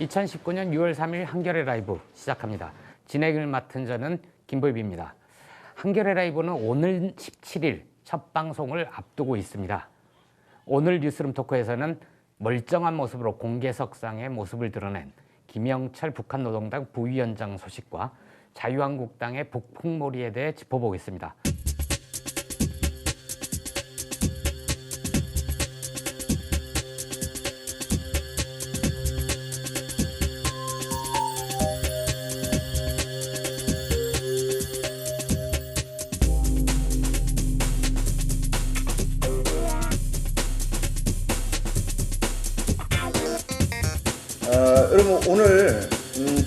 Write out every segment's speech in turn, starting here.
2019년 6월 3일 한겨레 라이브 시작합니다. 진행을 맡은 저는 김보입입니다. 한겨레 라이브는 오늘 17일 첫 방송을 앞두고 있습니다. 오늘 뉴스룸 토크에서는 멀쩡한 모습으로 공개석상의 모습을 드러낸 김영철 북한 노동당 부위원장 소식과 자유한국당의 북풍몰이에 대해 짚어보겠습니다. 여러분 오늘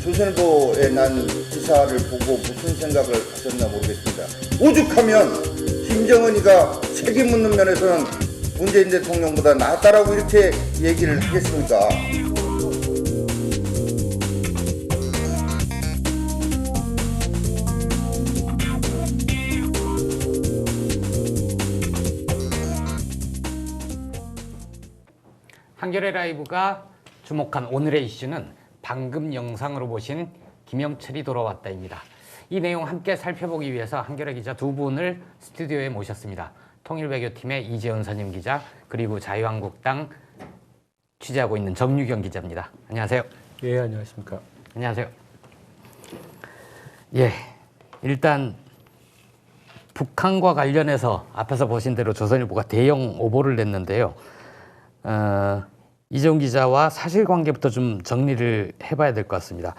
조선일보에 난 기사를 보고 무슨 생각을 하셨나 모르겠습니다. 오죽하면 김정은이가 책임 묻는 면에서는 문재인 대통령보다 낫다라고 이렇게 얘기를 하겠습니까? 한겨레 라이브가 주목한 오늘의 이슈는 방금 영상으로 보신 김영철이 돌아왔다입니다. 이 내용 함께 살펴보기 위해서 한겨레 기자 두 분을 스튜디오에 모셨습니다. 통일외교팀의 이재훈 선임 기자 그리고 자유한국당 취재하고 있는 정유경 기자입니다. 안녕하세요. 예, 안녕하십니까. 안녕하세요. 예, 일단 북한과 관련해서 앞에서 보신 대로 조선일보가 대형 오보를 냈는데요. 이재훈 기자와 사실관계부터 좀 정리를 해봐야 될 것 같습니다.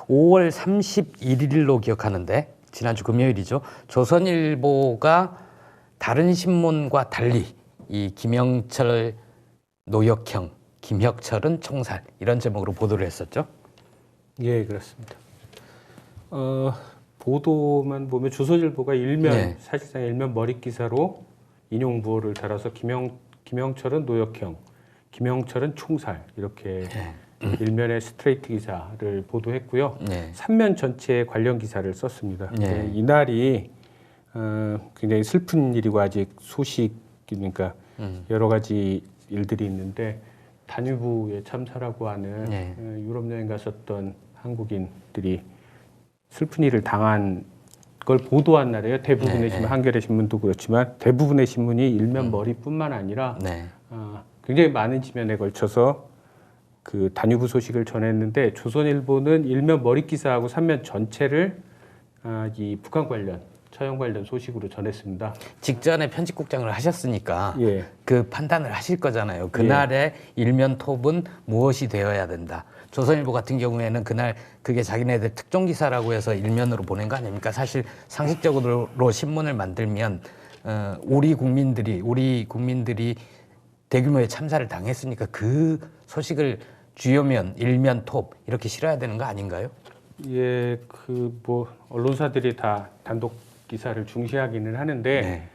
5월 31일로 기억하는데 지난주 금요일이죠. 조선일보가 다른 신문과 달리 이 김영철 노역형, 김혁철은 총살 이런 제목으로 보도를 했었죠. 예, 그렇습니다. 보도만 보면 조선일보가 일면 사실상 일면 머릿 기사로 인용 부호를 달아서 김영철은 노역형, 김영철은 총살 이렇게 일면의 스트레이트 기사를 보도했고요. 3면 전체에 관련 기사를 썼습니다. 이날이 굉장히 슬픈 일이고 아직 소식이니까 여러 가지 일들이 있는데 다뉴브에 참사라고 하는 유럽 여행 갔었던 한국인들이 슬픈 일을 당한 걸 보도한 날이에요. 대부분의 신문, 한겨레 신문도 그렇지만 대부분의 신문이 일면 머리뿐만 아니라 굉장히 많은 지면에 걸쳐서 그 다뉴브 소식을 전했는데 조선일보는 일면 머릿 기사하고 3면 전체를 이 북한 관련 처형 관련 소식으로 전했습니다. 직전에 편집국장을 하셨으니까 그 판단을 하실 거잖아요. 그날의 일면 톱은 무엇이 되어야 된다. 조선일보 같은 경우에는 그날 그게 자기네들 특종 기사라고 해서 일면으로 보낸 거 아닙니까? 사실 상식적으로 신문을 만들면 우리 국민들이 대규모의 참사를 당했으니까 그 소식을 주요면, 일면, 톱 이렇게 실어야 되는 거 아닌가요? 예, 그 뭐 언론사들이 다 단독 기사를 중시하기는 하는데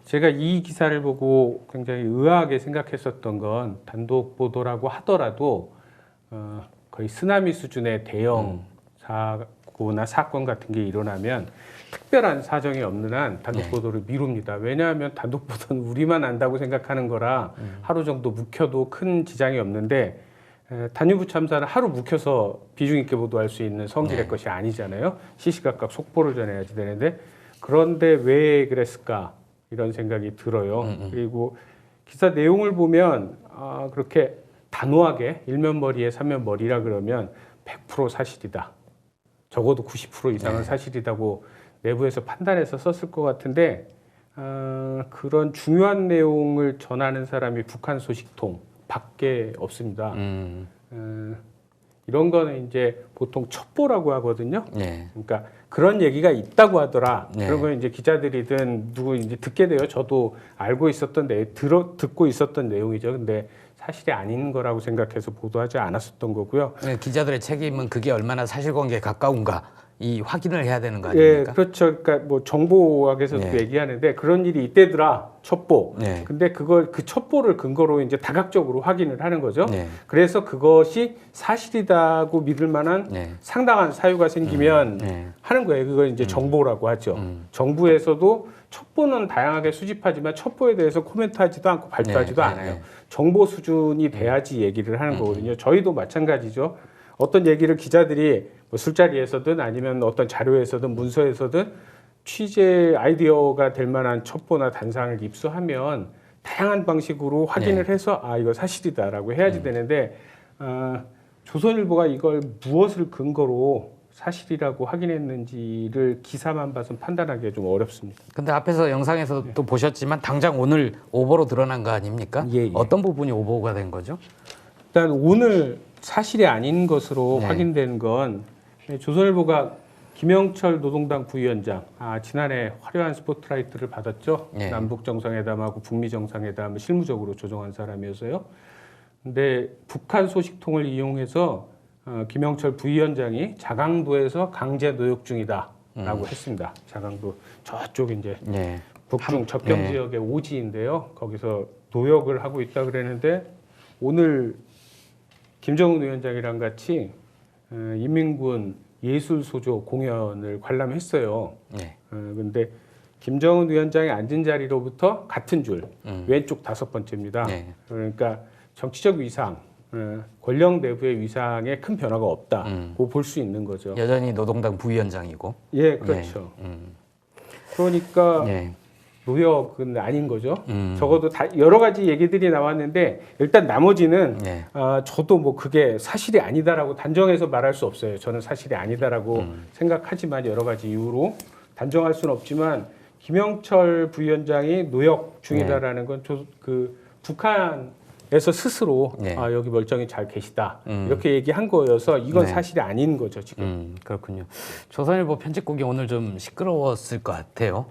제가 이 기사를 보고 굉장히 의아하게 생각했었던 건 단독 보도라고 하더라도 거의 쓰나미 수준의 대형 사고나 사건 같은 게 일어나면 특별한 사정이 없는 한 단독 보도를 미룹니다. 왜냐하면 단독 보도는 우리만 안다고 생각하는 거라 하루 정도 묵혀도 큰 지장이 없는데 다뉴브 참사는 하루 묵혀서 비중 있게 보도할 수 있는 성질의 것이 아니잖아요. 시시각각 속보를 전해야지 되는데 그런데 왜 그랬을까 이런 생각이 들어요. 그리고 기사 내용을 보면 그렇게 단호하게 일면머리에 3면머리라 그러면 100% 사실이다. 적어도 90% 이상은 사실이라고 내부에서 판단해서 썼을 것 같은데 그런 중요한 내용을 전하는 사람이 북한 소식통 밖에 없습니다. 이런 거는 이제 보통 첩보라고 하거든요. 그러니까 그런 얘기가 있다고 하더라. 그러면 이제 기자들이든 누구 이제 듣게 돼요. 저도 알고 있었던 듣고 있었던 내용이죠. 근데 사실이 아닌 거라고 생각해서 보도하지 않았었던 거고요. 기자들의 책임은 그게 얼마나 사실관계에 가까운가 이 확인을 해야 되는 거 예, 아닙니까? 그렇죠. 그러니까 뭐 정보학에서도 네. 얘기하는데 그런 일이 이때더라 첩보. 네. 근데 그걸 그 첩보를 근거로 이제 다각적으로 확인을 하는 거죠. 네. 그래서 그것이 사실이다고 믿을 만한 네. 상당한 사유가 생기면 네. 하는 거예요. 그걸 이제 정보라고 하죠. 정부에서도 첩보는 다양하게 수집하지만 첩보에 대해서 코멘트하지도 않고 발표하지도 네. 않아요. 네. 정보 수준이 돼야지 얘기를 하는 거거든요. 저희도 마찬가지죠. 어떤 얘기를 기자들이 뭐 술자리에서든 아니면 어떤 자료에서든 문서에서든 취재 아이디어가 될 만한 첩보나 단상을 입수하면 다양한 방식으로 확인을 해서 아 이거 사실이다라고 해야지 되는데 조선일보가 이걸 무엇을 근거로 사실이라고 확인했는지를 기사만 봐서 판단하기가 좀 어렵습니다. 근데 앞에서 영상에서 또 보셨지만 당장 오늘 오보로 드러난 거 아닙니까? 예, 예. 어떤 부분이 오보가 된 거죠? 일단 오늘 사실이 아닌 것으로 네. 확인된 건 조선일보가 김영철 노동당 부위원장 지난해 화려한 스포트라이트를 받았죠. 네. 남북 정상회담하고 북미 정상회담을 실무적으로 조정한 사람이어서요. 근데 북한 소식통을 이용해서 김영철 부위원장이 자강도에서 강제 노역 중이다라고 했습니다. 자강도 저쪽 이제 네. 북중 접경 지역의 오지인데요. 거기서 노역을 하고 있다 그랬는데 오늘 김정은 위원장이랑 같이 인민군 예술소조 공연을 관람했어요. 네. 근데 김정은 위원장이 앉은 자리로부터 같은 줄 왼쪽 5번째입니다. 네. 그러니까 정치적 위상, 권력 내부의 위상에 큰 변화가 없다고 볼 수 있는 거죠. 여전히 노동당 부위원장이고. 예, 그렇죠. 그러니까 네. 노역은 아닌 거죠. 적어도 다 여러 가지 얘기들이 나왔는데 일단 나머지는 네. 저도 뭐 그게 사실이 아니다라고 단정해서 말할 수 없어요. 저는 사실이 아니다라고 생각하지만 여러 가지 이유로 단정할 수는 없지만 김영철 부위원장이 노역 중이다라는 건 그 북한에서 스스로 네. 여기 멀쩡히 잘 계시다 이렇게 얘기한 거여서 이건 네. 사실이 아닌 거죠 지금. 그렇군요. 조선일보 편집국이 오늘 좀 시끄러웠을 것 같아요.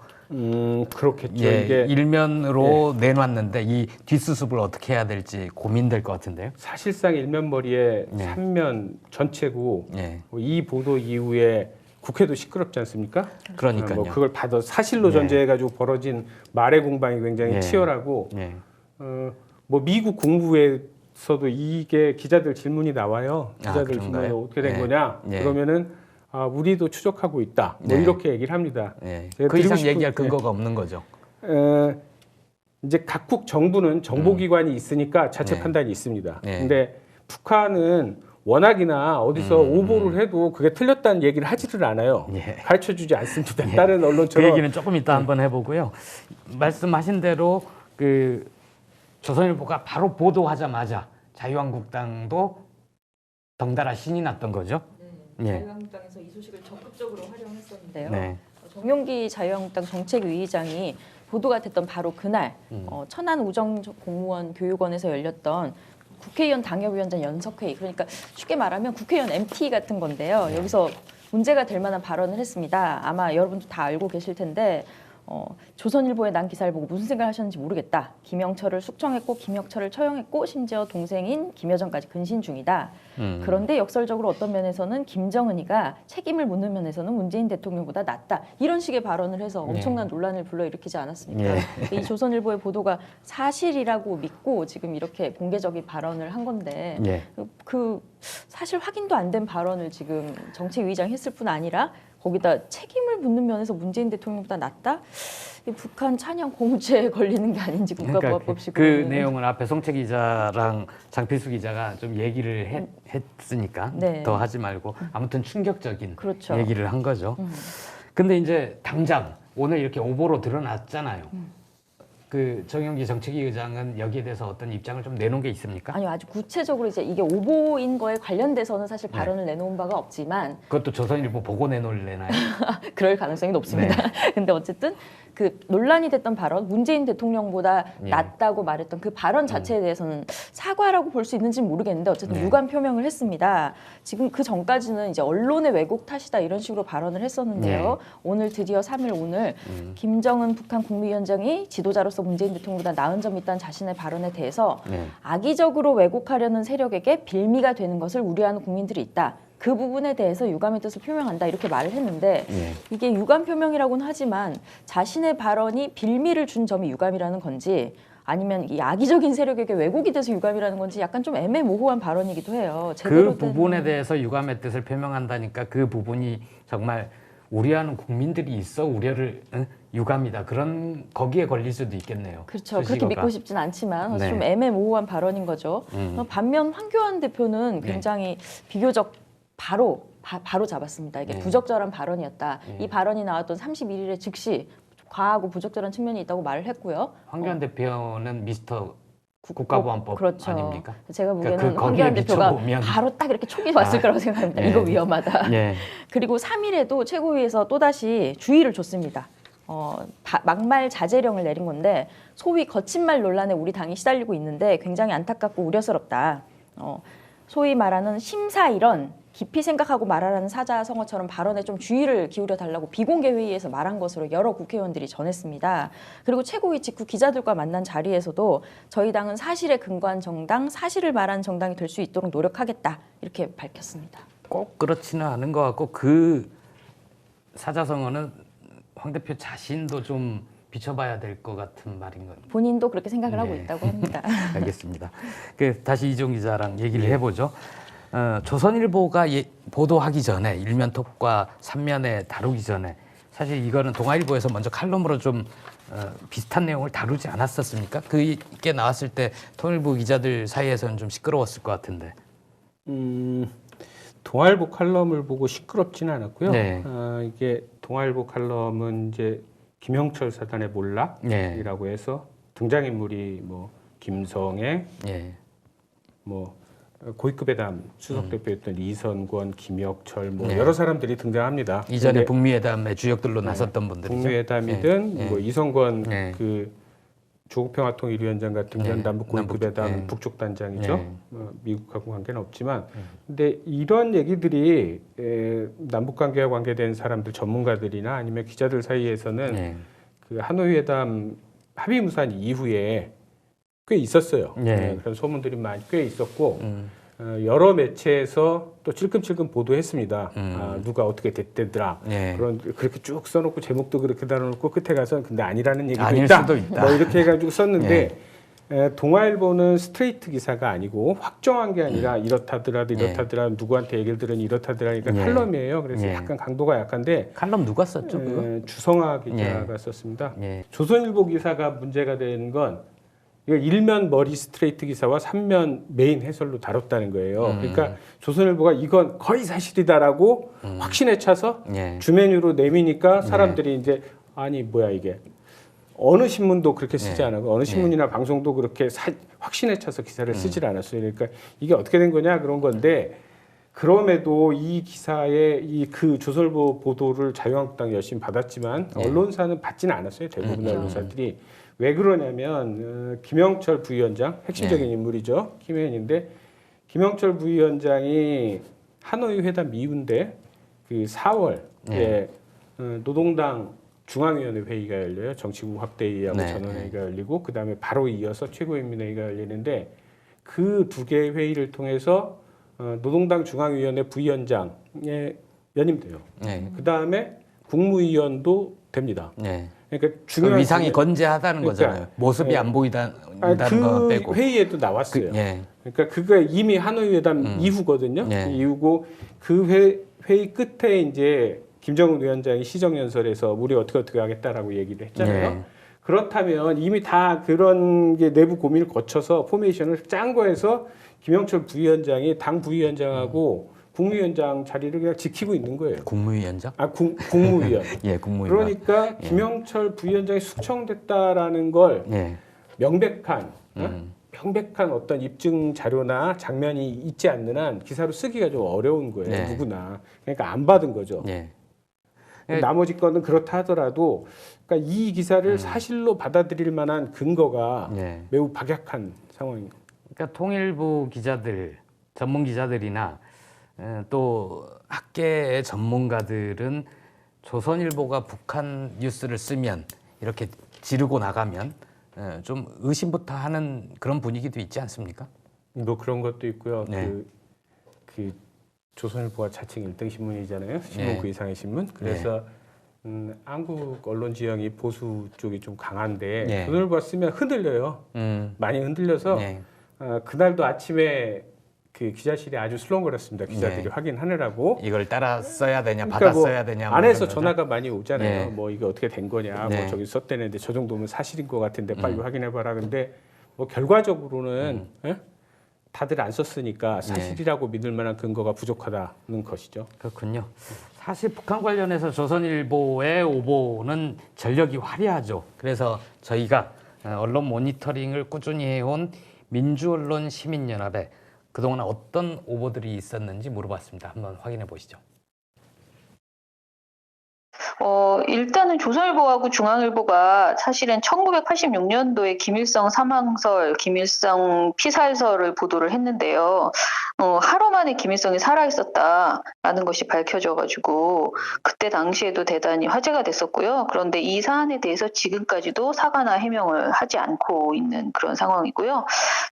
그렇겠죠. 예, 이게 일면으로 내놨는데 이 뒷수습을 어떻게 해야 될지 고민될 것 같은데요. 사실상 일면머리에 네. 3면 전체고 예. 이 보도 이후에 국회도 시끄럽지 않습니까? 그러니까요. 뭐 그걸 받아 사실로 전제해가지고 벌어진 말의 공방이 굉장히 예. 치열하고 예. 뭐 미국 국무부에서도 이게 기자들 질문이 나와요. 기자들 질문이 그런가요? 어떻게 된 예. 거냐? 예. 그러면은 우리도 추적하고 있다. 뭐 네. 이렇게 얘기를 합니다. 예. 제가 그 이상 드리고 싶은- 얘기할 근거가 없는 거죠. 이제 각국 정부는 정보기관이 있으니까 자체 네. 판단이 있습니다. 네. 근데 북한은 워낙이나 어디서 오보를 해도 그게 틀렸다는 얘기를 하지를 않아요. 예. 가르쳐주지 않습니다. 예. 다른 그 언론처럼. 얘기는 조금 이따 한번 해보고요. 말씀하신 대로 그 조선일보가 바로 보도하자마자 자유한국당도 덩달아 신이 났던 거죠. 네, 예. 자유한국당에서 이 소식을 적극적으로 활용했었는데요. 네. 정용기 자유한국당 정책위의장이 보도가 됐던 바로 그날 천안 우정공무원 교육원에서 열렸던 국회의원 당협위원장 연석회의, 그러니까 쉽게 말하면 국회의원 MT 같은 건데요. 여기서 문제가 될 만한 발언을 했습니다. 아마 여러분도 다 알고 계실 텐데 조선일보에 난 기사를 보고 무슨 생각을 하셨는지 모르겠다. 김영철을 숙청했고 김영철을 처형했고 심지어 동생인 김여정까지 근신 중이다. 그런데 역설적으로 어떤 면에서는 김정은이가 책임을 묻는 면에서는 문재인 대통령보다 낫다. 이런 식의 발언을 해서 엄청난 논란을 불러일으키지 않았습니까? 이 조선일보의 보도가 사실이라고 믿고 지금 이렇게 공개적인 발언을 한 건데 예. 그 사실 확인도 안 된 발언을 지금 정책위의장이 했을 뿐 아니라 거기다 책임을 묻는 면에서 문재인 대통령보다 낫다? 이 북한 찬양 공무죄에 걸리는 게 아닌지 국가보안법식으로. 그 내용을 앞에 송채 기자랑 장필수 기자가 좀 얘기를 했으니까 네. 더 하지 말고 아무튼 충격적인 그렇죠. 얘기를 한 거죠. 근데 이제 당장 오늘 이렇게 오보로 드러났잖아요. 그 정용기 정책위 의장은 여기에 대해서 어떤 입장을 좀 내놓은 게 있습니까? 아니요, 아주 구체적으로 이제 이게 오보인 거에 관련돼서는 사실 발언을 내놓은 바가 없지만 그것도 조선일보 보고 내놓을래나요? 그럴 가능성이 높습니다. 근데 어쨌든 그 논란이 됐던 발언, 문재인 대통령보다 예. 낫다고 말했던 그 발언 자체에 대해서는 사과라고 볼 수 있는지는 모르겠는데 어쨌든 네. 유감 표명을 했습니다. 지금 그 전까지는 이제 언론의 왜곡 탓이다 이런 식으로 발언을 했었는데요. 오늘 드디어 3일 오늘 김정은 북한 국무위원장이 지도자로서 문재인 대통령보다 나은 점이 있다는 자신의 발언에 대해서 네. 악의적으로 왜곡하려는 세력에게 빌미가 되는 것을 우려하는 국민들이 있다. 그 부분에 대해서 유감의 뜻을 표명한다 이렇게 말을 했는데 예. 이게 유감 표명이라고는 하지만 자신의 발언이 빌미를 준 점이 유감이라는 건지 아니면 이 악의적인 세력에게 왜곡이 돼서 유감이라는 건지 약간 좀 애매모호한 발언이기도 해요. 그 부분에 대해서 유감의 뜻을 표명한다니까 그 부분이 정말 우려하는 국민들이 있어 우려를 유감이다. 그런 거기에 걸릴 수도 있겠네요. 그렇죠. 수식어가. 그렇게 믿고 싶진 않지만 네. 좀 애매모호한 발언인 거죠. 반면 황교안 대표는 굉장히 비교적 바로 잡았습니다. 이게 네. 부적절한 발언이었다. 이 발언이 나왔던 31일에 즉시 과하고 부적절한 측면이 있다고 말을 했고요. 황교안 대표는 미스터 국가보안법 그렇죠. 아닙니까? 제가 보기에는 그러니까 그 황교안 거기에 대표가 미쳐보면- 바로 딱 이렇게 촉이 왔을 거라고 생각합니다. 예. 이거 위험하다. 예. 그리고 3일에도 최고위에서 또다시 주의를 줬습니다. 막말 자제령을 내린 건데 소위 거친 말 논란에 우리 당이 시달리고 있는데 굉장히 안타깝고 우려스럽다. 소위 말하는 심사일언 깊이 생각하고 말하라는 사자성어처럼 발언에 좀 주의를 기울여 달라고 비공개 회의에서 말한 것으로 여러 국회의원들이 전했습니다. 그리고 최고위 직후 기자들과 만난 자리에서도 저희 당은 사실에 근거한 정당, 사실을 말하는 정당이 될 수 있도록 노력하겠다 이렇게 밝혔습니다. 꼭 그렇지는 않은 것 같고 그 사자성어는 황 대표 자신도 좀 비춰봐야 될 것 같은 말인 것. 본인도 그렇게 생각을 하고 네. 있다고 합니다. 알겠습니다. 다시 이종 기자랑 얘기를 해보죠. 조선일보가 보도하기 전에 일면톱과 3면에 다루기 전에 사실 이거는 동아일보에서 먼저 칼럼으로 좀 비슷한 내용을 다루지 않았었습니까? 그게 나왔을 때 통일부 기자들 사이에서는 좀 시끄러웠을 것 같은데. 동아일보 칼럼을 보고 시끄럽지는 않았고요. 네. 이게 동아일보 칼럼은 이제 김영철 사단의 몰락이라고 해서 등장인물이 뭐 김성애, 예. 뭐 고위급회담 수석 대표였던 이선권, 김혁철 뭐 여러 사람들이 등장합니다. 이전에 근데 북미회담의 주역들로 나섰던 분들이죠. 북미회담이든 예. 뭐 이선권 예. 그 조국평화통일위원장 같은 경우는 예. 남북 고위급회담 남북, 예. 북쪽 단장이죠. 예. 미국하고 관계는 없지만, 근데 이런 얘기들이 남북 관계와 관계된 사람들 전문가들이나 아니면 기자들 사이에서는 예. 그 하노이 회담 합의 무산 이후에 꽤 있었어요. 예. 그런 소문들이 많이 꽤 있었고 여러 매체에서 또 찔끔찔끔 보도했습니다. 누가 어떻게 됐대더라. 예. 그렇게 쭉 써놓고 제목도 그렇게 달아놓고 끝에 가서 근데 아니라는 얘기도 아닐 있다. 수도 있다. 뭐 이렇게 해가지고 썼는데 동아일보는 스트레이트 기사가 아니고 확정한 게 아니라 이렇다더라도 누구한테 얘기를 들으니 이렇다더라니까 칼럼이에요. 그래서 약간 강도가 약한데 칼럼 누가 썼죠? 그거? 주성아 기자가 썼습니다. 예. 조선일보 기사가 문제가 된 건 이거 일면 머리 스트레이트 기사와 3면 메인 해설로 다뤘다는 거예요. 그러니까 조선일보가 이건 거의 사실이다라고 확신에 차서 예. 주메뉴로 내미니까 사람들이 이제 아니 뭐야 이게 어느 신문도 그렇게 쓰지 않았고 어느 신문이나 방송도 그렇게 확신에 차서 기사를 쓰질 않았어요. 그러니까 이게 어떻게 된 거냐 그런 건데 그럼에도 이 기사의 그 조선일보 보도를 자유한국당이 열심히 받았지만 언론사는 받지는 않았어요. 대부분의 언론사들이. 왜 그러냐면 김영철 부위원장 핵심적인 인물이죠. 김혜인인데 김영철 부위원장이 하노이 회담 이후인데 그 4월에 노동당 중앙위원회 회의가 열려요. 정치국 확대회의하고 전원회의가 열리고 그 다음에 바로 이어서 최고인민회의가 열리는데 그 두 개의 회의를 통해서 노동당 중앙위원회 부위원장에 연임돼요. 그 다음에 국무위원도 됩니다. 그러니까 중요한 위상이 건재하다는 거잖아요. 모습이 안 보인다는 거 빼고. 그 회의에도 나왔어요. 그러니까 그거 이미 하노이 회담 이후거든요. 이후고 그 회의 끝에 이제 김정은 위원장이 시정연설에서 우리 어떻게 하겠다라고 얘기를 했잖아요. 그렇다면 이미 다 그런 게 내부 고민을 거쳐서 포메이션을 짠 거에서 김영철 부위원장이 당 부위원장하고 국무위원장 자리를 그냥 지키고 있는 거예요. 국무위원장? 국무위원. 국무위원. 그러니까 김영철 부위원장이 숙청됐다라는 걸 명백한 어떤 입증 자료나 장면이 있지 않는 한 기사로 쓰기가 좀 어려운 거예요. 누구나. 그러니까 안 받은 거죠. 나머지 거는 그렇다 하더라도 그러니까 이 기사를 사실로 받아들일 만한 근거가 매우 박약한 상황입니다. 그러니까 통일부 기자들, 전문 기자들이나 또 학계의 전문가들은 조선일보가 북한 뉴스를 쓰면 이렇게 지르고 나가면 좀 의심부터 하는 그런 분위기도 있지 않습니까? 뭐 그런 것도 있고요. 조선일보가 자칭 1등 신문이잖아요. 신문 네. 그 이상의 신문. 그래서 한국 언론 지형이 보수 쪽이 좀 강한데 네. 조선일보가 쓰면 흔들려요. 많이 흔들려서 네. 그날도 아침에 그 기자실이 아주 술렁거렸습니다. 기자들이 네. 확인하느라고. 이걸 따라 써야 되냐, 그러니까 받아 뭐 써야 되냐. 뭐 안에서 이런 거죠. 전화가 많이 오잖아요. 네. 뭐 이게 어떻게 된 거냐. 네. 뭐 저기 썼대는데 저 정도면 사실인 것 같은데 빨리 확인해봐라. 근데 뭐 결과적으로는 예? 다들 안 썼으니까 사실이라고 믿을 만한 근거가 부족하다는 것이죠. 그렇군요. 사실 북한 관련해서 조선일보의 오보는 전력이 화려하죠. 그래서 저희가 언론 모니터링을 꾸준히 해온 민주언론 시민연합에 그동안 어떤 오보들이 있었는지 물어봤습니다. 한번 확인해 보시죠. 일단은 조선일보하고 중앙일보가 사실은 1986년도에 김일성 사망설, 김일성 피살설을 보도를 했는데요. 하루 만에 김일성이 살아있었다라는 것이 밝혀져가지고 그때 당시에도 대단히 화제가 됐었고요. 그런데 이 사안에 대해서 지금까지도 사과나 해명을 하지 않고 있는 그런 상황이고요.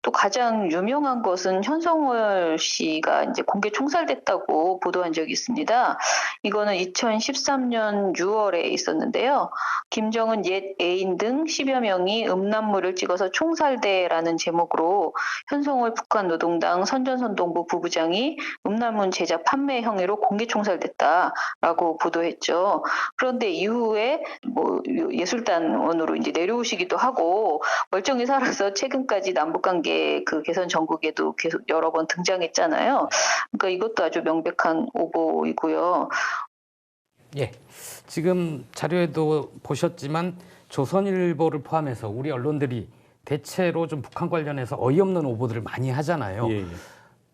또 가장 유명한 것은 현성월 씨가 이제 공개 총살됐다고 보도한 적이 있습니다. 이거는 2013년 6월에 있었는데요. 김정은 옛 애인 등 10여 명이 음란물을 찍어서 총살대라는 제목으로 현성월 북한 노동당 선전선동부 부부장이 음란물 제작 판매 행위로 공개 총살됐다라고 보도했죠. 그런데 이후에 뭐 예술단원으로 이제 내려오시기도 하고 멀쩡히 살아서 최근까지 남북관계 그 개선 전국에도 계속 여러 번 등장했잖아요. 그러니까 이것도 아주 명백한 오보이고요. 예, 지금 자료에도 보셨지만 조선일보를 포함해서 우리 언론들이 대체로 좀 북한 관련해서 어이없는 오보들을 많이 하잖아요. 예, 예.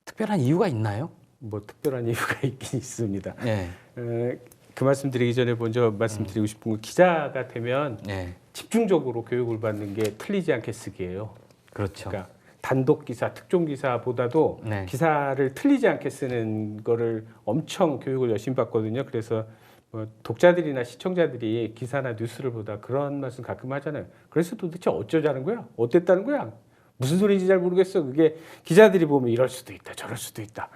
특별한 이유가 있나요? 뭐 특별한 이유가 있긴 있습니다. 네. 그 말씀드리기 전에 먼저 말씀드리고 싶은 건 기자가 되면 네. 집중적으로 교육을 받는 게 틀리지 않게 쓰기예요. 그렇죠. 그러니까 단독 기사, 특종 기사보다도 네. 기사를 틀리지 않게 쓰는 거를 엄청 교육을 열심히 받거든요. 그래서 뭐 독자들이나 시청자들이 기사나 뉴스를 보다 그런 말씀 가끔 하잖아요. 그래서 도대체 어쩌자는 거야? 어땠다는 거야? 무슨 소리인지 잘 모르겠어. 그게 기자들이 보면 이럴 수도 있다, 저럴 수도 있다.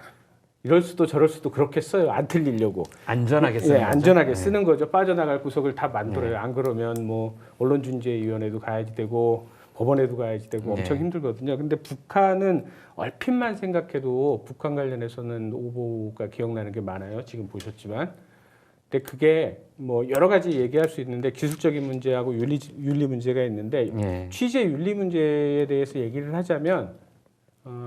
이럴 수도 저럴 수도 그렇게 써요. 안 틀리려고. 안전하게 쓰는 거죠. 안전하게 쓰는 거죠. 빠져나갈 구석을 다 만들어요. 안 그러면 뭐 언론중재위원회도 가야지 되고 법원에도 가야지 되고 엄청 힘들거든요. 근데 북한은 얼핏만 생각해도 북한 관련해서는 오보가 기억나는 게 많아요. 지금 보셨지만. 근데 그게 뭐 여러 가지 얘기할 수 있는데 기술적인 문제하고 윤리 문제가 있는데 취재 윤리 문제에 대해서 얘기를 하자면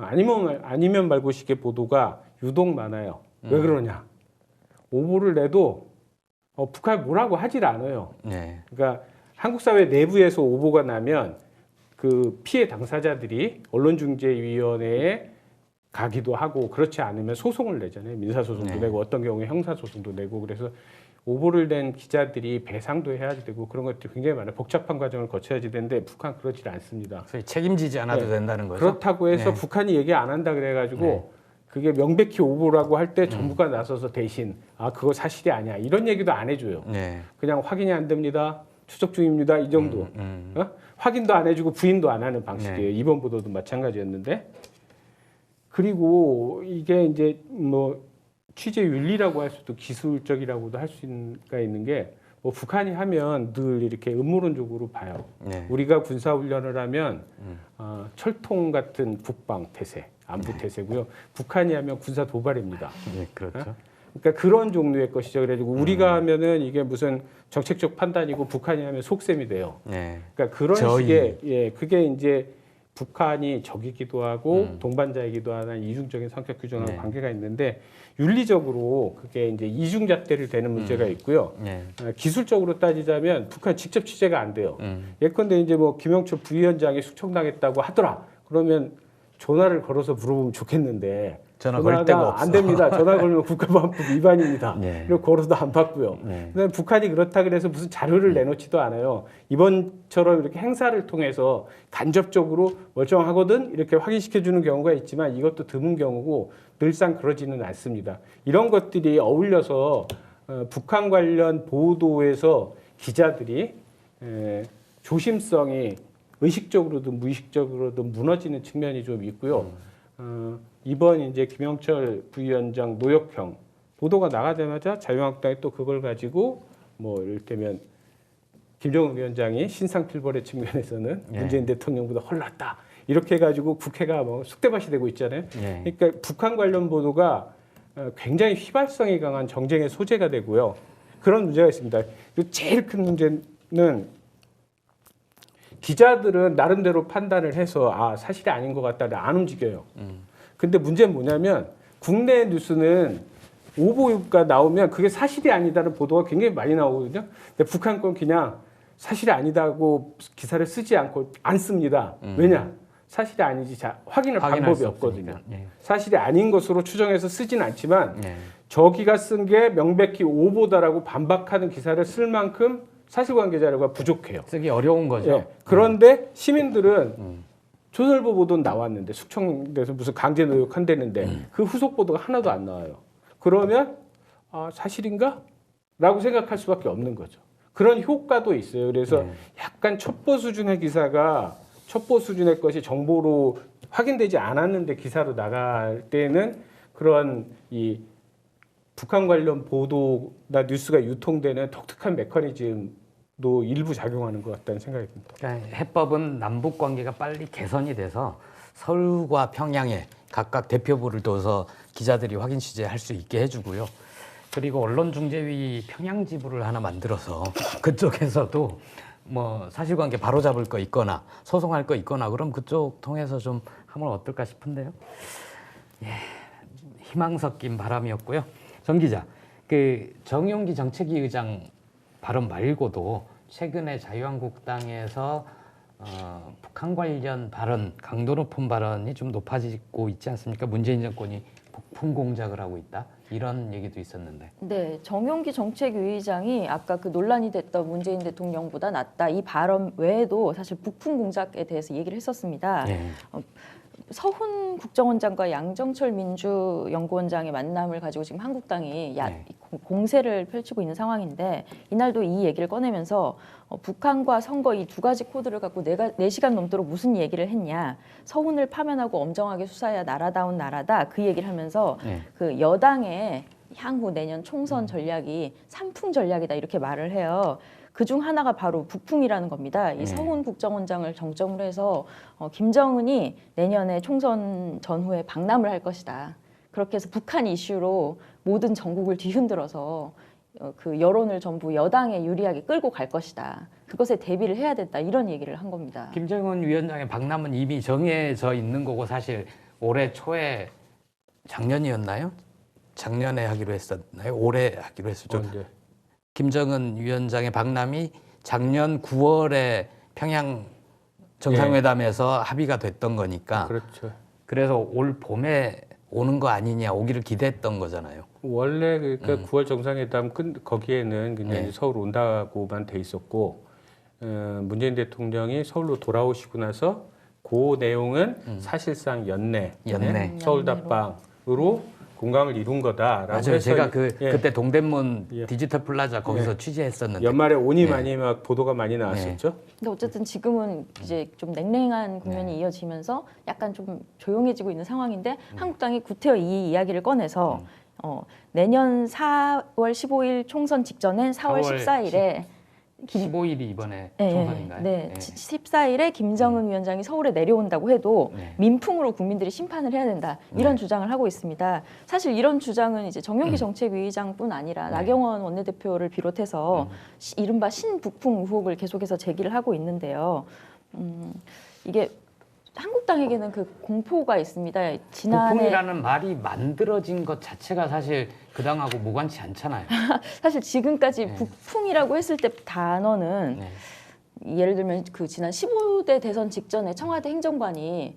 아니면 말고식의 보도가 유독 많아요. 왜 그러냐? 오보를 내도 북한이 뭐라고 하질 않아요. 그러니까 한국 사회 내부에서 오보가 나면 그 피해 당사자들이 언론중재위원회에 가기도 하고 그렇지 않으면 소송을 내잖아요. 민사소송도 내고 어떤 경우에 형사소송도 내고 그래서 오보를 낸 기자들이 배상도 해야지 되고 그런 것들이 굉장히 많아요. 복잡한 과정을 거쳐야지 되는데 북한 그렇지 않습니다. 책임지지 않아도 된다는 거죠. 그렇다고 해서 북한이 얘기 안 한다 그래가지고 그게 명백히 오보라고 할 때 정부가 나서서 대신 그거 사실이 아니야 이런 얘기도 안 해줘요. 그냥 확인이 안 됩니다. 추적 중입니다. 이 정도. 확인도 안 해주고 부인도 안 하는 방식이에요. 이번 보도도 마찬가지였는데 그리고 이게 이제 뭐 취재 윤리라고 할 수도 기술적이라고도 할 수가 있는 게 뭐 북한이 하면 늘 이렇게 음모론적으로 봐요. 우리가 군사 훈련을 하면 철통 같은 국방 태세, 안보 태세고요. 북한이 하면 군사 도발입니다. 그렇죠. 그러니까 그런 종류의 것이죠. 그래가지고 우리가 하면은 이게 무슨 정책적 판단이고 북한이 하면 속셈이 돼요. 그러니까 그런 식의 그게 이제 북한이 적이기도 하고 동반자이기도 하는 이중적인 성격 규정하고 관계가 있는데 윤리적으로 그게 이제 이중잣대를 대는 문제가 있고요. 기술적으로 따지자면 북한 직접 취재가 안 돼요. 예컨대 이제 뭐 김영철 부위원장이 숙청당했다고 하더라. 그러면 전화를 걸어서 물어보면 좋겠는데 전화 걸 데가 없어. 안 됩니다. 전화 걸면 국가보안법 위반입니다. 그리고 걸어도 안 받고요. 그다음에 북한이 그렇다 그래서 무슨 자료를 내놓지도 않아요. 이번처럼 이렇게 행사를 통해서 간접적으로 멀쩡하거든 이렇게 확인시켜주는 경우가 있지만 이것도 드문 경우고 늘상 그러지는 않습니다. 이런 것들이 어울려서 북한 관련 보도에서 기자들이 조심성이 의식적으로든 무의식적으로든 무너지는 측면이 좀 있고요. 이번 이제 김영철 부위원장 노역형 보도가 나가자마자 자유한국당이 또 그걸 가지고 뭐 이를테면 김정은 위원장이 신상필벌의 측면에서는 문재인 대통령보다 헐났다 이렇게 해가지고 국회가 뭐 쑥대밭이 되고 있잖아요. 그러니까 북한 관련 보도가 굉장히 휘발성이 강한 정쟁의 소재가 되고요. 그런 문제가 있습니다. 그리고 제일 큰 문제는 기자들은 나름대로 판단을 해서 아 사실이 아닌 것 같다를 안 움직여요. 근데 문제는 뭐냐면 국내 뉴스는 오보가 나오면 그게 사실이 아니다는 보도가 굉장히 많이 나오거든요. 근데 북한 건 그냥 사실이 아니다고 기사를 쓰지 않고 안 씁니다. 왜냐? 사실이 아니지 확인할 방법이 없거든요. 사실이 아닌 것으로 추정해서 쓰진 않지만 저기가 쓴 게 명백히 오보다라고 반박하는 기사를 쓸 만큼 사실관계 자료가 부족해요. 쓰기 어려운 거죠. 그런데 시민들은 조선일보 보도는 나왔는데 숙청돼서 무슨 강제 노역한다는데 그 후속 보도가 하나도 안 나와요. 그러면 아, 사실인가? 라고 생각할 수밖에 없는 거죠. 그런 효과도 있어요. 그래서 약간 첩보 수준의 기사가 첩보 수준의 것이 정보로 확인되지 않았는데 기사로 나갈 때는 그런 이 북한 관련 보도나 뉴스가 유통되는 독특한 메커니즘도 일부 작용하는 것 같다는 생각이 듭니다. 그러니까 해법은 남북 관계가 빨리 개선이 돼서 서울과 평양에 각각 대표부를 둬서 기자들이 확인 취재할 수 있게 해주고요. 그리고 언론중재위 평양 지부를 하나 만들어서 그쪽에서도 뭐 사실관계 바로잡을 거 있거나 소송할 거 있거나 그럼 그쪽 통해서 좀 하면 어떨까 싶은데요. 예, 희망 섞인 바람이었고요. 정 기자, 그 정용기 정책위 의장 발언 말고도 최근에 자유한국당에서 북한 관련 발언, 강도 높은 발언이 좀 높아지고 있지 않습니까? 문재인 정권이 북풍 공작을 하고 있다. 이런 얘기도 있었는데. 네, 정용기 정책위 의장이 아까 그 논란이 됐던 문재인 대통령보다 낫다 이 발언 외에도 사실 북풍 공작에 대해서 얘기를 했었습니다. 서훈 국정원장과 양정철 민주연구원장의 만남을 가지고 지금 한국당이 공세를 펼치고 있는 상황인데 이날도 이 얘기를 꺼내면서 북한과 선거 이 두 가지 코드를 갖고 내가 4시간 넘도록 무슨 얘기를 했냐. 서훈을 파면하고 엄정하게 수사해야 나라다운 나라다. 그 얘기를 하면서 그 여당의 향후 내년 총선 전략이 삼풍 전략이다 이렇게 말을 해요. 그중 하나가 바로 북풍이라는 겁니다. 이 서훈 국정원장을 정점으로 해서 김정은이 내년에 총선 전후에 방남을 할 것이다. 그렇게 해서 북한 이슈로 모든 전국을 뒤흔들어서 그 여론을 전부 여당에 유리하게 끌고 갈 것이다. 그것에 대비를 해야 된다. 이런 얘기를 한 겁니다. 김정은 위원장의 방남은 이미 정해져 있는 거고 사실 올해 초에 작년이었나요? 작년에 하기로 했었나요? 올해 하기로 했었죠. 김정은 위원장의 방남이 작년 9월에 평양 정상회담에서 합의가 됐던 거니까. 그렇죠. 그래서 올 봄에 오는 거 아니냐 오기를 기대했던 거잖아요. 원래 그러니까 9월 정상회담 거기에는 그냥 서울 온다고만 돼 있었고 문재인 대통령이 서울로 돌아오시고 나서 그 내용은 사실상 연내 서울답방으로 공강을 이룬 거다라고 맞아요. 해서 제가 그때 동대문 디지털 플라자 거기서 취재했었는데 연말에 오니 많이 막 보도가 많이 나왔었죠. 근데 어쨌든 지금은 이제 좀 냉랭한 국면이 이어지면서 약간 좀 조용해지고 있는 상황인데 한국당이 구태여 이 이야기를 꺼내서 내년 4월 15일 총선 직전엔 4월 14일에 15일이 이번에 총선인가요? 네, 14일에 김정은 위원장이 서울에 내려온다고 해도 민풍으로 국민들이 심판을 해야 된다 이런 주장을 하고 있습니다. 사실 이런 주장은 이제 정용기 정책위의장뿐 아니라 나경원 원내대표를 비롯해서 이른바 신북풍 의혹을 계속해서 제기를 하고 있는데요. 이게 한국당에게는 그 공포가 있습니다. 지난해 북풍이라는 말이 만들어진 것 자체가 사실 그 당하고 무관치 않잖아요. 사실 지금까지 북풍이라고 했을 때 단어는 예를 들면 그 지난 15대 대선 직전에 청와대 행정관이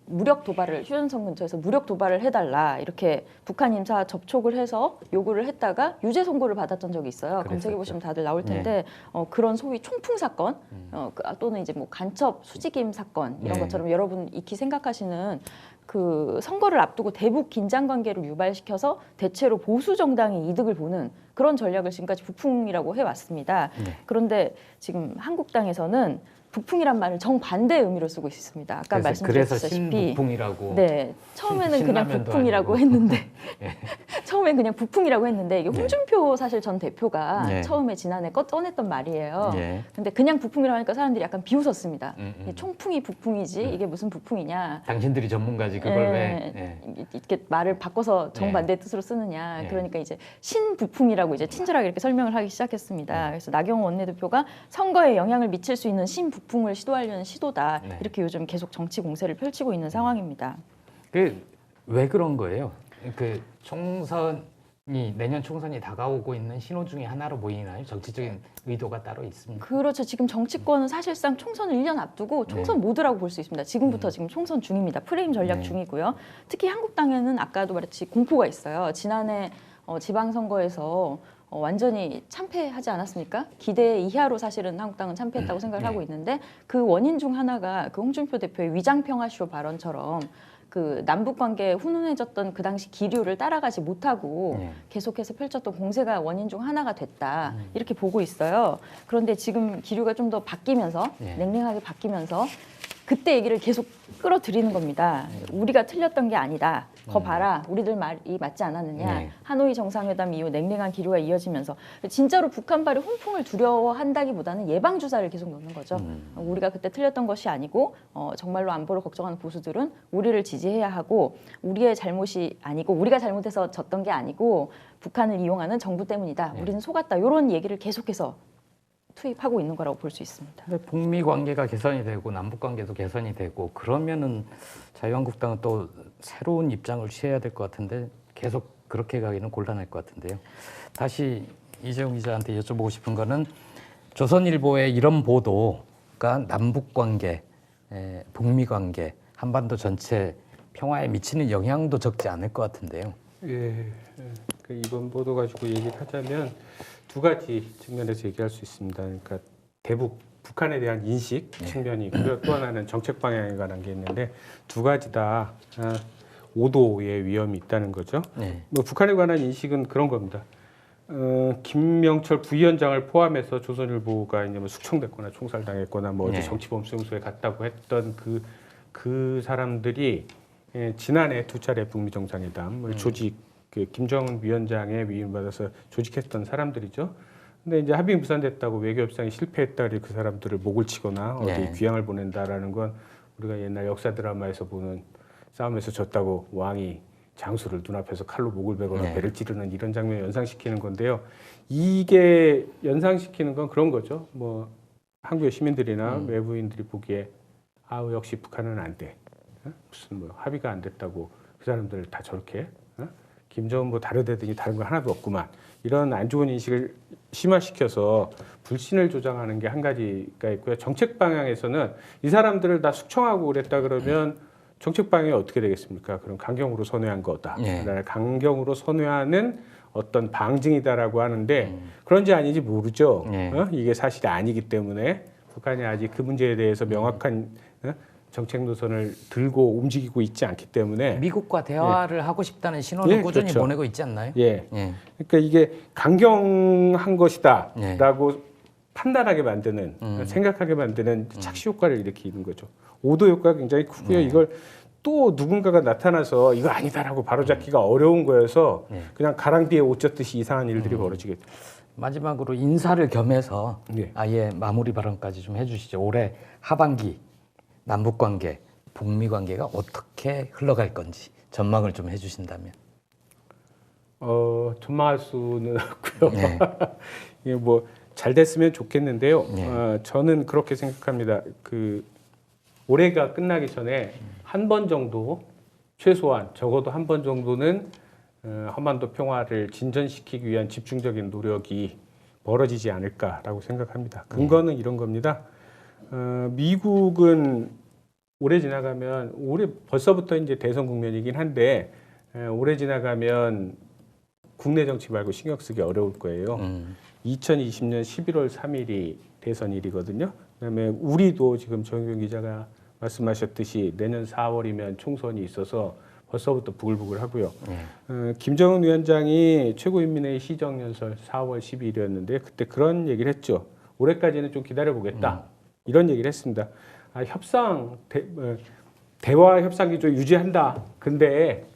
무력 도발을 휴전선 근처에서 무력 도발을 해달라 이렇게 북한 인사 접촉을 해서 요구를 했다가 유죄 선고를 받았던 적이 있어요. 검색해 보시면 다들 나올 텐데 그런 소위 총풍 사건 또는 이제 뭐 간첩 수직임 사건 이런 것처럼 여러분 익히 생각하시는 그 선거를 앞두고 대북 긴장 관계를 유발시켜서 대체로 보수 정당이 이득을 보는 그런 전략을 지금까지 북풍이라고 해왔습니다. 그런데 지금 한국당에서는 북풍이란 말을 정반대의 의미로 쓰고 있습니다. 아까 그래서 말씀드렸다시피 신북풍이라고. 네, 처음에는 그냥 신라면도 북풍이라고 아니고. 했는데 예. 처음엔 그냥 북풍이라고 했는데 이게 네. 홍준표 사실 전 대표가 네. 처음에 지난해 꺼냈던 말이에요. 예. 근데 그냥 북풍이라고 하니까 사람들이 약간 비웃었습니다. 음. 총풍이 북풍이지 이게 무슨 북풍이냐. 당신들이 전문가지 그걸 왜? 이렇게 말을 바꿔서 정반대 뜻으로 쓰느냐. 예. 그러니까 이제 신북풍이라고 이제 친절하게 이렇게 설명을 하기 시작했습니다. 그래서 나경원 원내대표가 선거에 영향을 미칠 수 있는 신북풍을 시도하려는 시도다. 네. 이렇게 요즘 계속 정치 공세를 펼치고 있는 상황입니다. 왜 그런 거예요? 그 총선이 내년 총선이 다가오고 있는 신호 중에 하나로 보이나요? 정치적인 의도가 따로 있습니까? 그렇죠. 지금 정치권은 사실상 총선을 1년 앞두고 총선 모드라고 볼 수 있습니다. 지금부터 지금 총선 중입니다. 프레임 전략 네. 중이고요. 특히 한국당에는 아까도 말했듯이 공포가 있어요. 지난해 지방선거에서 완전히 참패하지 않았습니까? 기대 이하로 사실은 한국당은 참패했다고 생각을 하고 있는데 그 원인 중 하나가 그 홍준표 대표의 위장평화쇼 발언처럼 그 남북 관계에 훈훈해졌던 그 당시 기류를 따라가지 못하고 계속해서 펼쳤던 공세가 원인 중 하나가 됐다. 이렇게 보고 있어요. 그런데 지금 기류가 좀 더 바뀌면서 냉랭하게 바뀌면서 그때 얘기를 계속 끌어들이는 겁니다. 우리가 틀렸던 게 아니다. 거 봐라. 우리들 말이 맞지 않았느냐. 하노이 정상회담 이후 냉랭한 기류가 이어지면서 진짜로 북한발이 훈풍을 두려워한다기보다는 예방주사를 계속 놓는 거죠. 우리가 그때 틀렸던 것이 아니고 정말로 안보를 걱정하는 보수들은 우리를 지지해야 하고 우리의 잘못이 아니고 우리가 잘못해서 졌던 게 아니고 북한을 이용하는 정부 때문이다. 우리는 속았다. 이런 얘기를 계속해서 투입하고 있는 거라고 볼 수 있습니다. 근데 북미 관계가 개선이 되고 남북 관계도 개선이 되고 그러면은 자유한국당은 또 새로운 입장을 취해야 될 것 같은데 계속 그렇게 가기는 곤란할 것 같은데요. 다시 이재용 기자한테 여쭤보고 싶은 거는 조선일보의 이런 보도가 남북 관계, 북미 관계, 한반도 전체 평화에 미치는 영향도 적지 않을 것 같은데요. 예, 그 이번 보도 가지고 얘기를 하자면 두 가지 측면에서 얘기할 수 있습니다. 그러니까 대북 북한에 대한 인식 측면이 있고요. 또 하나는 정책 방향에 관한 게 있는데 두 가지 다 오도의 위험이 있다는 거죠. 뭐 북한에 관한 인식은 그런 겁니다. 김명철 부위원장을 포함해서 조선일보가 이제 뭐 숙청됐거나 총살당했거나 뭐 어제 정치범 수용소에 갔다고 했던 그 사람들이 지난해 두 차례 북미 정상회담을 조직 그 김정은 위원장의 위임을 받아서 조직했던 사람들이죠. 근데 이제 합의 무산됐다고 외교협상이 실패했다 그 사람들을 목을 치거나 어디 귀향을 보낸다라는 건 우리가 옛날 역사 드라마에서 보는 싸움에서 졌다고 왕이 장수를 눈앞에서 칼로 목을 베거나 배를 찌르는 이런 장면을 연상시키는 건데요. 이게 연상시키는 건 그런 거죠. 뭐 한국의 시민들이나 외부인들이 보기에 아우 역시 북한은 안 돼. 무슨 뭐 합의가 안 됐다고 그 사람들 다 저렇게 김정은 뭐 다르대더니 다른 거 하나도 없구만. 이런 안 좋은 인식을 심화시켜서 불신을 조장하는 게 한 가지가 있고요. 정책 방향에서는 이 사람들을 다 숙청하고 그랬다 그러면 정책 방향이 어떻게 되겠습니까? 그럼 강경으로 선회한 거다. 강경으로 선회하는 어떤 방증이다라고 하는데 그런지 아닌지 모르죠. 이게 사실이 아니기 때문에 북한이 아직 그 문제에 대해서 명확한 정책 노선을 들고 움직이고 있지 않기 때문에 미국과 대화를 하고 싶다는 신호는 꾸준히 그렇죠. 보내고 있지 않나요? 그러니까 이게 강경한 것이다라고 판단하게 만드는 생각하게 만드는 착시 효과를 일으키는 거죠. 오도 효과가 굉장히 크고요. 이걸 또 누군가가 나타나서 이거 아니다라고 바로잡기가 어려운 거여서 그냥 가랑비에 옷 젖듯이 이상한 일들이 벌어지게 돼요. 마지막으로 인사를 겸해서 아예 마무리 발언까지 좀 해주시죠. 올해 하반기 남북관계, 북미 관계가 어떻게 흘러갈 건지 전망을 좀 해주신다면. 전망할 수는 없고요. 이게 뭐 잘 됐으면 좋겠는데요. 저는 그렇게 생각합니다. 그 올해가 끝나기 전에 한 번 정도 최소한 적어도 한 번 정도는 한반도 평화를 진전시키기 위한 집중적인 노력이 벌어지지 않을까라고 생각합니다. 근거는 이런 겁니다. 미국은 올해 지나가면 올해 벌써부터 이제 대선 국면이긴 한데 올해 지나가면 국내 정치 말고 신경 쓰기 어려울 거예요. 2020년 11월 3일이 대선일이거든요. 그다음에 우리도 지금 정의용 기자가 말씀하셨듯이 내년 4월이면 총선이 있어서 벌써부터 부글부글 하고요. 김정은 위원장이 최고인민회의 시정연설 4월 12일이었는데 그때 그런 얘기를 했죠. 올해까지는 좀 기다려보겠다. 이런 얘기를 했습니다. 대화 협상 기조 유지한다. 근데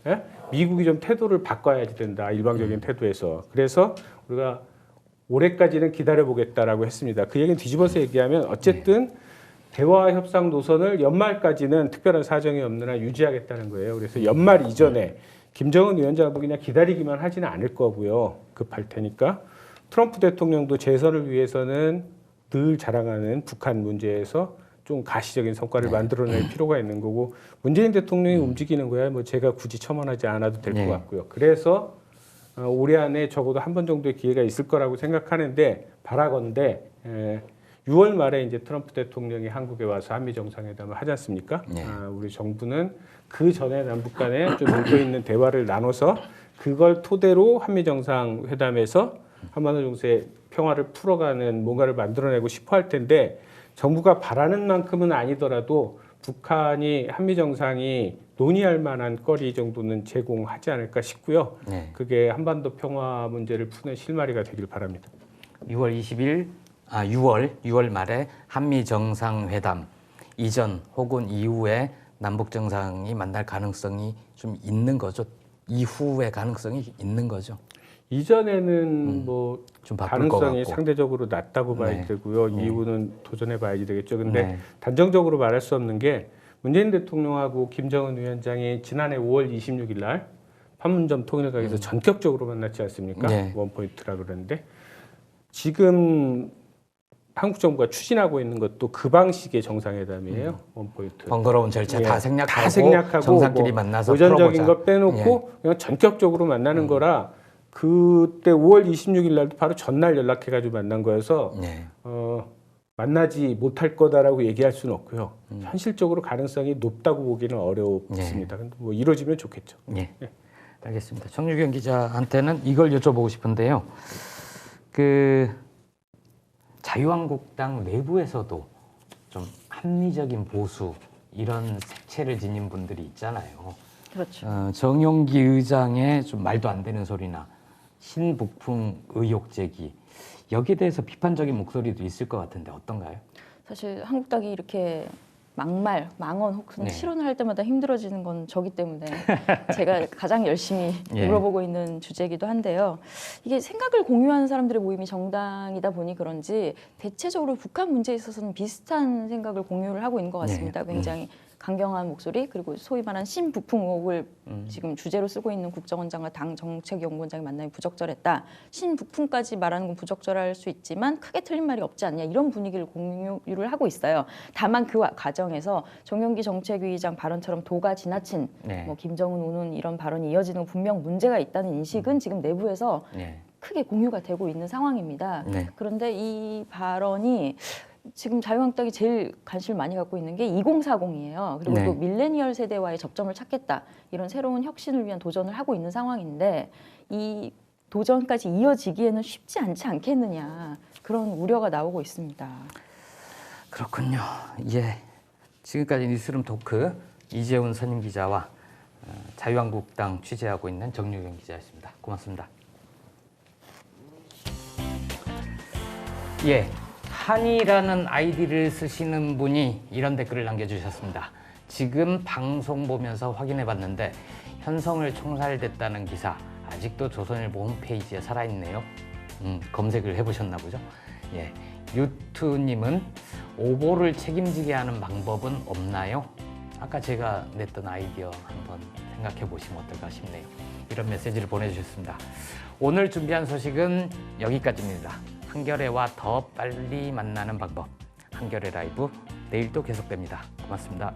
미국이 좀 태도를 바꿔야지 된다. 일방적인 태도에서. 그래서 우리가 올해까지는 기다려보겠다라고 했습니다. 그 얘기는 뒤집어서 얘기하면 어쨌든 대화 협상 노선을 연말까지는 특별한 사정이 없는 한 유지하겠다는 거예요. 그래서 연말 이전에 김정은 위원장도 그냥 기다리기만 하지는 않을 거고요. 급할 테니까. 트럼프 대통령도 재선을 위해서는 늘 자랑하는 북한 문제에서 좀 가시적인 성과를 만들어낼 필요가 있는 거고 문재인 대통령이 움직이는 거야 뭐 제가 굳이 첨언하지 않아도 될 것 같고요. 그래서 올해 안에 적어도 한 번 정도의 기회가 있을 거라고 생각하는데 바라건대 6월 말에 이제 트럼프 대통령이 한국에 와서 한미 정상회담을 하지 않습니까? 우리 정부는 그 전에 남북 간에 좀 묻어 있는 대화를 나눠서 그걸 토대로 한미 정상회담에서 한반도 정세의 평화를 풀어가는 뭔가를 만들어내고 싶어 할 텐데 정부가 바라는 만큼은 아니더라도 북한이 한미 정상이 논의할 만한 거리 정도는 제공하지 않을까 싶고요. 그게 한반도 평화 문제를 푸는 실마리가 되길 바랍니다. 6월 말에 한미 정상회담 이전 혹은 이후에 남북 정상이 만날 가능성이 좀 있는 거죠. 이후의 가능성이 있는 거죠. 이전에는 뭐 좀 바쁠 것 가능성이 같고. 상대적으로 낮다고 봐야 되고요. 이후는 도전해 봐야지 되겠죠. 근데 단정적으로 말할 수 없는 게 문재인 대통령하고 김정은 위원장이 지난해 5월 26일 날 판문점 통일각에서 전격적으로 만났지 않습니까? 원포인트라 그러는데 지금 한국 정부가 추진하고 있는 것도 그 방식의 정상회담이에요. 원포인트. 번거로운 절차 다 생략하고 정상끼리 뭐 만나서 의전적인 풀어보자. 거 빼놓고 그냥 전격적으로 만나는 거라 그때 5월 26일 날도 바로 전날 연락해가지고 만난 거여서 만나지 못할 거다라고 얘기할 수는 없고요. 현실적으로 가능성이 높다고 보기는 어렵습니다. 근데 뭐 이루어지면 좋겠죠. 알겠습니다. 정유경 기자한테는 이걸 여쭤보고 싶은데요. 자유한국당 내부에서도 좀 합리적인 보수 이런 색채를 지닌 분들이 있잖아요. 그렇죠. 정용기 의장의 좀 말도 안 되는 소리나 신북풍 의혹 제기 여기에 대해서 비판적인 목소리도 있을 것 같은데 어떤가요? 사실 한국당이 이렇게 막말, 망언 혹은 실언을 할 때마다 힘들어지는 건 저기 때문에 제가 가장 열심히 물어보고 있는 주제이기도 한데요. 이게 생각을 공유하는 사람들의 모임이 정당이다 보니 그런지 대체적으로 북한 문제에 있어서는 비슷한 생각을 공유를 하고 있는 것 같습니다. 굉장히 강경한 목소리 그리고 소위 말하는 신북풍 의혹을 지금 주제로 쓰고 있는 국정원장과 당 정책연구원장의 만남이 부적절했다. 신북풍까지 말하는 건 부적절할 수 있지만 크게 틀린 말이 없지 않냐 이런 분위기를 공유를 하고 있어요. 다만 그 과정에서 정용기 정책위의장 발언처럼 도가 지나친 뭐 김정은 우는 이런 발언이 이어지는 분명 문제가 있다는 인식은 지금 내부에서 크게 공유가 되고 있는 상황입니다. 그런데 이 발언이 지금 자유한국당이 제일 관심을 많이 갖고 있는 게 2040이에요. 그리고 또 밀레니얼 세대와의 접점을 찾겠다. 이런 새로운 혁신을 위한 도전을 하고 있는 상황인데 이 도전까지 이어지기에는 쉽지 않지 않겠느냐. 그런 우려가 나오고 있습니다. 그렇군요. 지금까지 뉴스룸 토크 이재훈 선임 기자와 자유한국당 취재하고 있는 정유경 기자였습니다. 고맙습니다. 한이라는 아이디를 쓰시는 분이 이런 댓글을 남겨주셨습니다. 지금 방송 보면서 확인해봤는데 현성을 총살됐다는 기사 아직도 조선일보 홈페이지에 살아있네요. 검색을 해보셨나 보죠? 유투님은 오보를 책임지게 하는 방법은 없나요? 아까 제가 냈던 아이디어 한번 생각해 보시면 어떨까 싶네요. 이런 메시지를 보내주셨습니다. 오늘 준비한 소식은 여기까지입니다. 한겨레와 더 빨리 만나는 방법. 한겨레 라이브 내일 또 계속됩니다. 고맙습니다.